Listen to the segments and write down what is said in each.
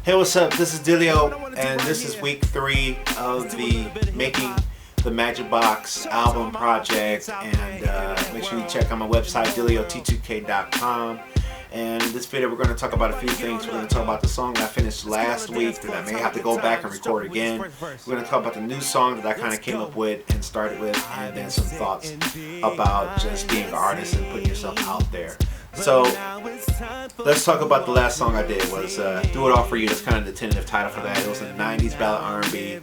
Hey, what's up? This is Dillio, and this is week 3 of the Making the Majykbox album project. And make sure you check out my website, DillioT2K.com. And in this video, we're going to talk about a few things. We're going to talk about the song that I finished last week that I may have to go back and record again. We're going to talk about the new song that I kind of came up with and started with, and then some thoughts about just being an artist and putting yourself out there. So let's talk about the last song I did. Was Do It All For You. That's kind of the tentative title for that. It was a 90s ballad R&B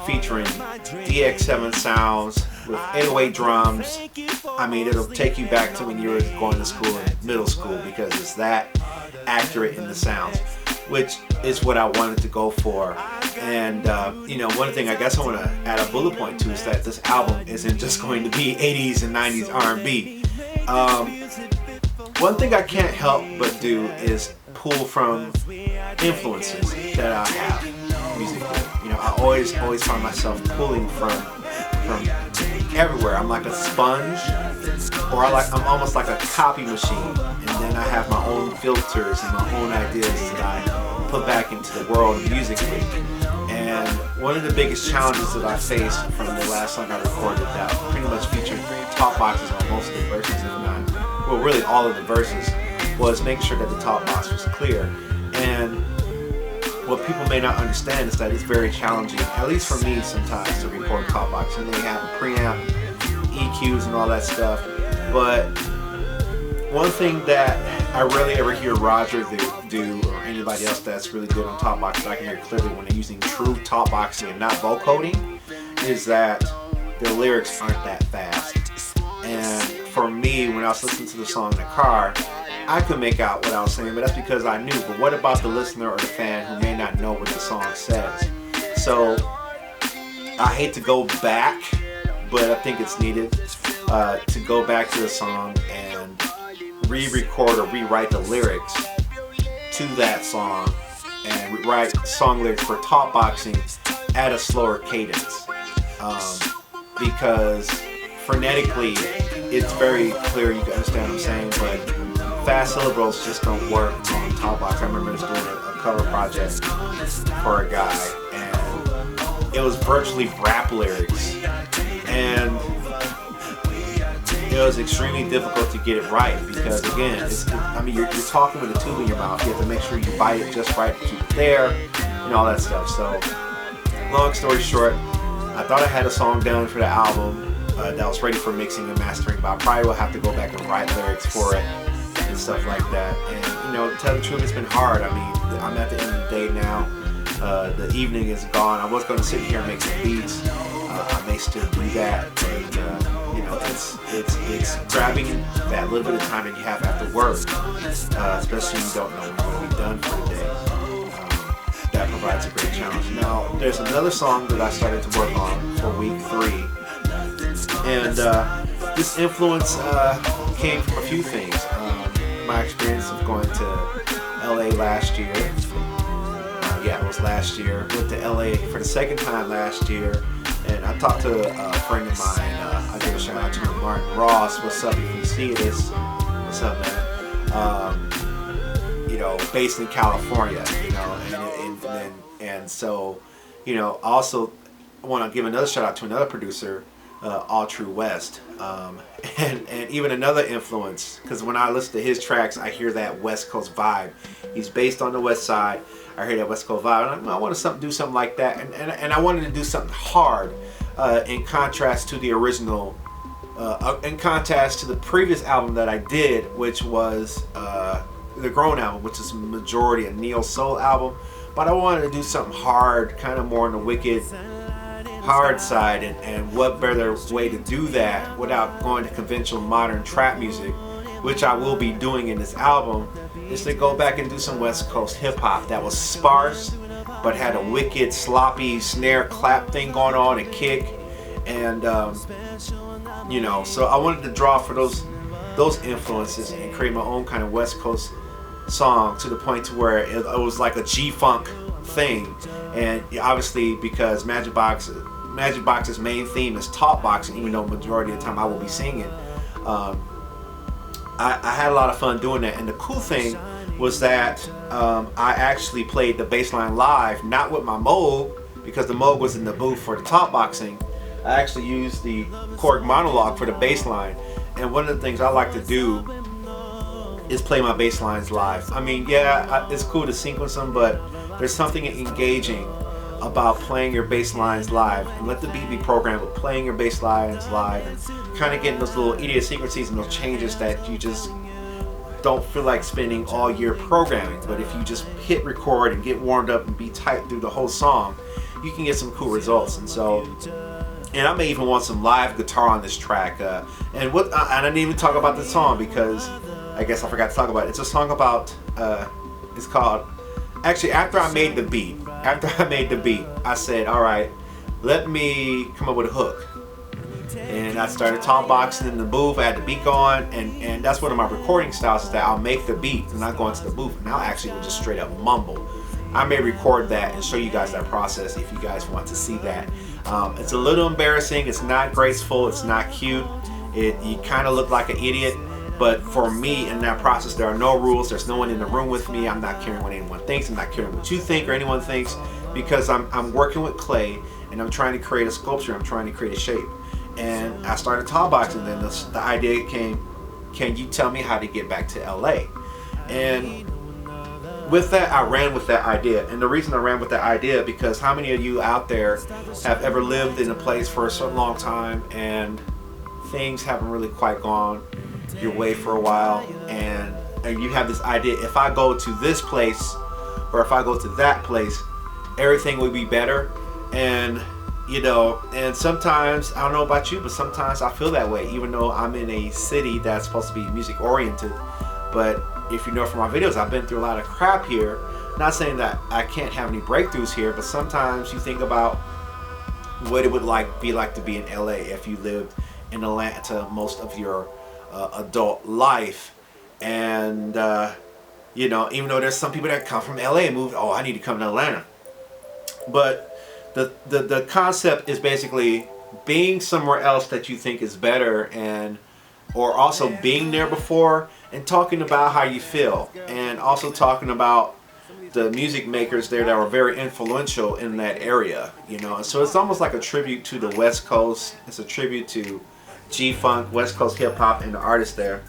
featuring DX7 sounds with 808 drums. I mean, it'll take you back to when you were going to school in middle school because it's that accurate in the sounds, which is what I wanted to go for. And one thing I guess I want to add a bullet point to is that this album isn't just going to be 80s and 90s R&B. One thing I can't help but do is pull from influences that I have musically. You know, I always find myself pulling from everywhere. I'm like a sponge, or I'm almost like a copy machine, and then I have my own filters and my own ideas that I put back into the world musically. And one of the biggest challenges that I faced from the last song I recorded that pretty much featured Talkboxes on most of the verses, if not, well, really all of the verses, was making sure that the top box was clear. And what people may not understand is that it's very challenging, at least for me sometimes, to record top box. And they have a preamp, EQs and all that stuff. But one thing that I rarely ever hear Roger do or anybody else that's really good on top box that I can hear clearly when they're using true top boxing and not vocoding is that the lyrics aren't that fast. And for me, when I was listening to the song in the car, I could make out what I was saying, but that's because I knew. But what about the listener or the fan who may not know what the song says? So I hate to go back, but I think it's needed to go back to the song and re-record or rewrite the lyrics to that song and write song lyrics for top boxing at a slower cadence. Because phonetically, it's very clear, you can understand what I'm saying, but fast syllables just don't work on top box. I remember just doing a cover project for a guy, and it was virtually rap lyrics, and it was extremely difficult to get it right because, again, you're talking with a tube in your mouth. You have to make sure you bite it just right to keep it there, and all that stuff. So, long story short, I thought I had a song done for the album that was ready for mixing and mastering, but I probably will have to go back and write lyrics for it and stuff like that. And to tell the truth, it's been hard. I mean, I'm at the end of the day now. The evening is gone. I was going to sit here and make some beats. I may still do that, but it's grabbing that little bit of time that you have after work, especially when you don't know when you're going to be done for the day. That provides a great challenge. Now, there's another song that I started to work on for week 3. And this influence came from a few things. My experience of going to LA last year. It was last year. Went to LA for the second time last year. And I talked to a friend of mine. I give a shout out to him, Martin Ross. What's up if you see this? What's up, man? Based in California, and so, I also want to give another shout out to another producer, All True West, and even another influence, because when I listen to his tracks, I hear that West Coast vibe. He's based on the West Side. I hear that West Coast vibe, and I want to do something like that, and I wanted to do something hard, in contrast to the original, in contrast to the previous album that I did, which was the Grown album, which is majority a neo soul album. But I wanted to do something hard, kind of more on the wicked hard side, and what better way to do that without going to conventional modern trap music, which I will be doing in this album, is to go back and do some West Coast hip hop that was sparse but had a wicked sloppy snare clap thing going on and kick, and so I wanted to draw for those influences and create my own kind of West Coast song to the point to where it was like a GFunk thing. And obviously, because Majykbox's main theme is top boxing, even though majority of the time I will be singing, I had a lot of fun doing that. And the cool thing was that I actually played the bass line live, not with my Moog, because the Moog was in the booth for the Talkboxing. I actually used the Korg monologue for the bass line. And one of the things I like to do is play my bass lines live. I mean, yeah, it's cool to sequence them, but there's something engaging about playing your bass lines live, and let the beat be programmed, but playing your bass lines live and kind of getting those little idiosyncrasies and those changes that you just don't feel like spending all year programming. But if you just hit record and get warmed up and be tight through the whole song, you can get some cool results. And so, and I may even want some live guitar on this track. And I didn't even talk about the song because I guess I forgot to talk about it. It's a song about, it's called, actually after I made the beat, I said, all right, let me come up with a hook. And I started talkboxing in the booth. I had the beat going, and that's one of my recording styles, is that I'll make the beat and I'll go into the booth and I'll actually just straight up mumble. I may record that and show you guys that process if you guys want to see that. It's a little embarrassing. It's not graceful. It's not cute. You kind of look like an idiot. But for me, in that process, there are no rules. There's no one in the room with me. I'm not caring what anyone thinks. I'm not caring what you think or anyone thinks, because I'm working with clay and I'm trying to create a sculpture. I'm trying to create a shape. And I started talkboxing. Then the idea came, can you tell me how to get back to LA? And with that, I ran with that idea. And the reason I ran with that idea, because how many of you out there have ever lived in a place for a certain long time and things haven't really quite gone your way for a while, and you have this idea, if I go to this place or if I go to that place, everything will be better. And you know, and sometimes, I don't know about you, but sometimes I feel that way, even though I'm in a city that's supposed to be music oriented. But if you know from my videos, I've been through a lot of crap here. Not saying that I can't have any breakthroughs here, but sometimes you think about what it would be like to be in LA if you lived in Atlanta most of your adult life. And you know, even though there's some people that come from LA and move, oh, I need to come to Atlanta. But the concept is basically being somewhere else that you think is better, and or also being there before and talking about how you feel, and also talking about the music makers there that were very influential in that area, you know. So it's almost like a tribute to the West Coast. It's a tribute to GFunk, West Coast hip hop, and the artists there.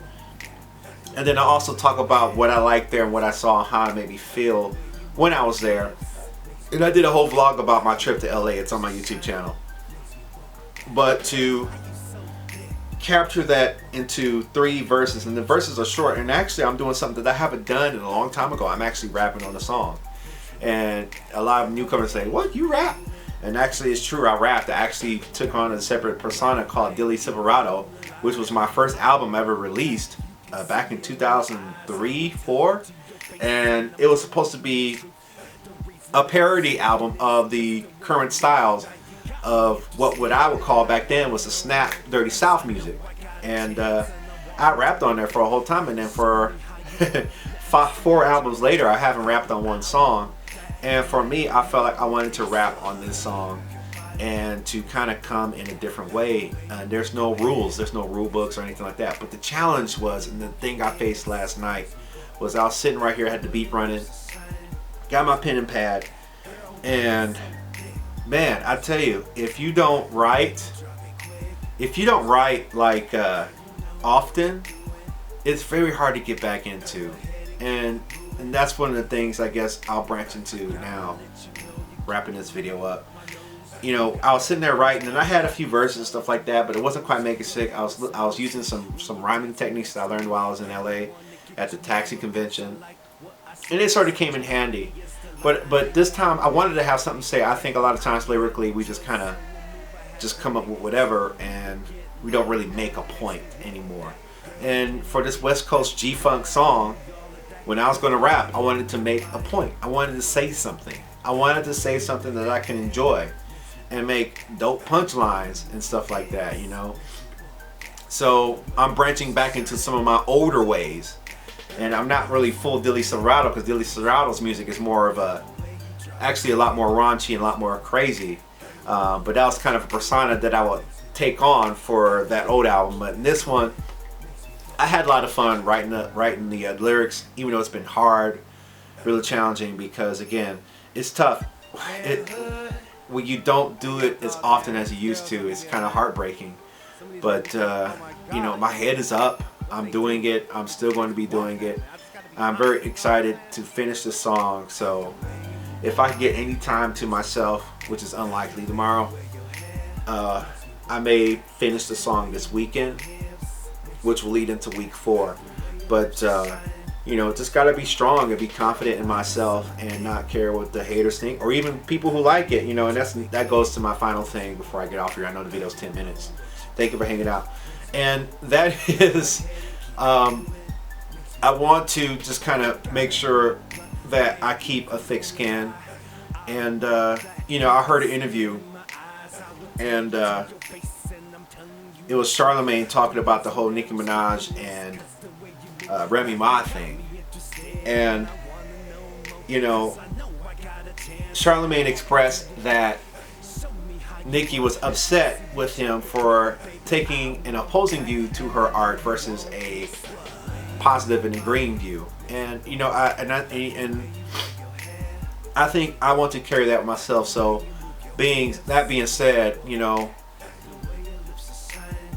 And then I also talk about what I liked there and what I saw and how it made me feel when I was there. And I did a whole vlog about my trip to LA. It's on my YouTube channel. But to capture that into 3 verses, and the verses are short, and actually I'm doing something that I haven't done in a long time ago. I'm actually rapping on a song. And a lot of newcomers say, what, you rap? And actually it's true, I rapped. I actually took on a separate persona called Dillio, which was my first album ever released back in 2003, 4. And it was supposed to be a parody album of the current styles of what I would call back then was the snap dirty South music. And I rapped on there for a whole time, and then for 4 albums later I haven't rapped on one song. And for me, I felt like I wanted to rap on this song and to kind of come in a different way. There's no rules, there's no rule books or anything like that. But the challenge was, and the thing I faced last night was, I was sitting right here, I had the beat running, got my pen and pad, and man, I tell you, if you don't write like often, it's very hard to get back into. And that's one of the things I guess I'll branch into now, wrapping this video up. You know, I was sitting there writing, and I had a few verses and stuff like that, but it wasn't quite making sick. I was using some rhyming techniques that I learned while I was in LA at the Taxi convention, and it sort of came in handy. But this time I wanted to have something to say. I think a lot of times lyrically we just kind of just come up with whatever, and we don't really make a point anymore. And for this West Coast G-Funk song, when I was going to rap, I wanted to make a point. I wanted to say something. I wanted to say something that I can enjoy and make dope punchlines and stuff like that, you know. So I'm branching back into some of my older ways. And I'm not really full Dillio, because Dillio's music is more of actually a lot more raunchy and a lot more crazy. But that was kind of a persona that I would take on for that old album. But in this one, I had a lot of fun writing the lyrics, even though it's been hard, really challenging, because again, it's tough. When you don't do it as often as you used to, it's kind of heartbreaking. But you know, my head is up. I'm doing it. I'm still going to be doing it. I'm very excited to finish the song. So if I can get any time to myself, which is unlikely tomorrow, I may finish the song this weekend, which will lead into week 4. But you know, just gotta be strong and be confident in myself and not care what the haters think, or even people who like it. You know, and that goes to my final thing before I get off here. I know the video's 10 minutes. Thank you for hanging out. And that is, I want to just kind of make sure that I keep a thick skin. And you know, I heard an interview, and it was Charlamagne talking about the whole Nicki Minaj and Remy Ma thing. And you know, Charlamagne expressed that Nicki was upset with him for taking an opposing view to her art versus a positive and agreeing view. And you know, I think I want to carry that with myself. So that being said, you know,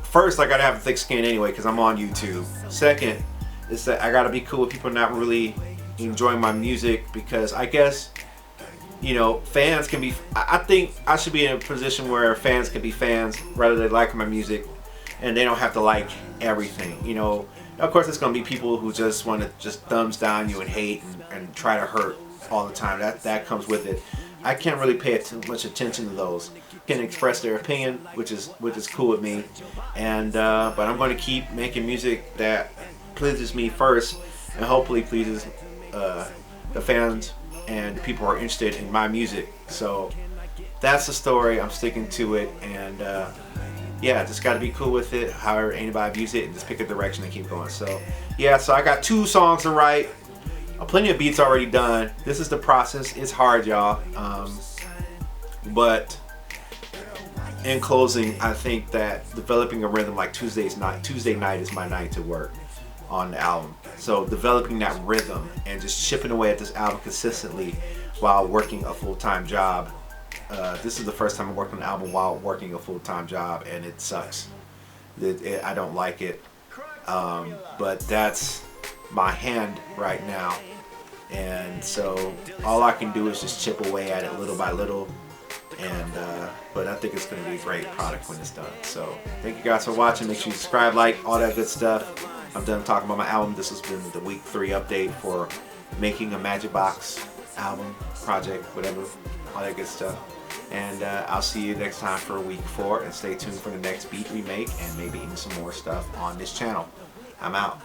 first I gotta have a thick skin anyway, because I'm on YouTube. Second is that I gotta be cool with people not really enjoying my music, because I guess, you know, fans can be, I think I should be in a position where fans can be fans rather than like my music, and they don't have to like everything. You know, of course there's gonna be people who just want to just thumbs down you and hate and try to hurt all the time. That comes with it. I can't really pay too much attention to those. Can express their opinion, which is cool with me. And but I'm going to keep making music that pleases me first, and hopefully pleases the fans and the people who are interested in my music. So that's the story. I'm sticking to it, and yeah, just got to be cool with it. However anybody views it, and just pick a direction and keep going. So yeah, so I got 2 songs to write. Plenty of beats already done. This is the process. It's hard, y'all. But in closing, I think that developing a rhythm like Tuesday night is my night to work on the album. So developing that rhythm and just chipping away at this album consistently while working a full-time job. This is the first time I'm working on an album while working a full-time job, and it sucks. I don't like it. But that's my hand right now. And so all I can do is just chip away at it little by little. And but I think it's going to be a great product when it's done. So thank you guys for watching. Make sure you subscribe, like, all that good stuff. I'm done talking about my album. This has been the week 3 update for making a Majykbox album project, whatever, all that good stuff. And I'll see you next time for week 4, and stay tuned for the next beat we make, and maybe even some more stuff on this channel. I'm out.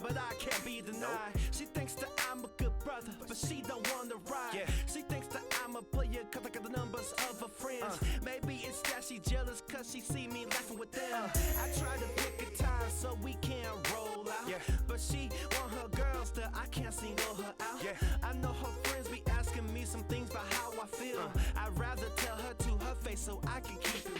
But I can't be denied. She thinks that I'm a good brother, but she don't wanna ride. She thinks that I'm a player cause I got the numbers of her friends. Maybe it's that she jealous cause she see me laughing with them. I try to pick a time so we can roll out, but she want her girls that I can't single her out. I know her friends be asking me some things about how I feel. I'd rather tell her to her face so I can keep it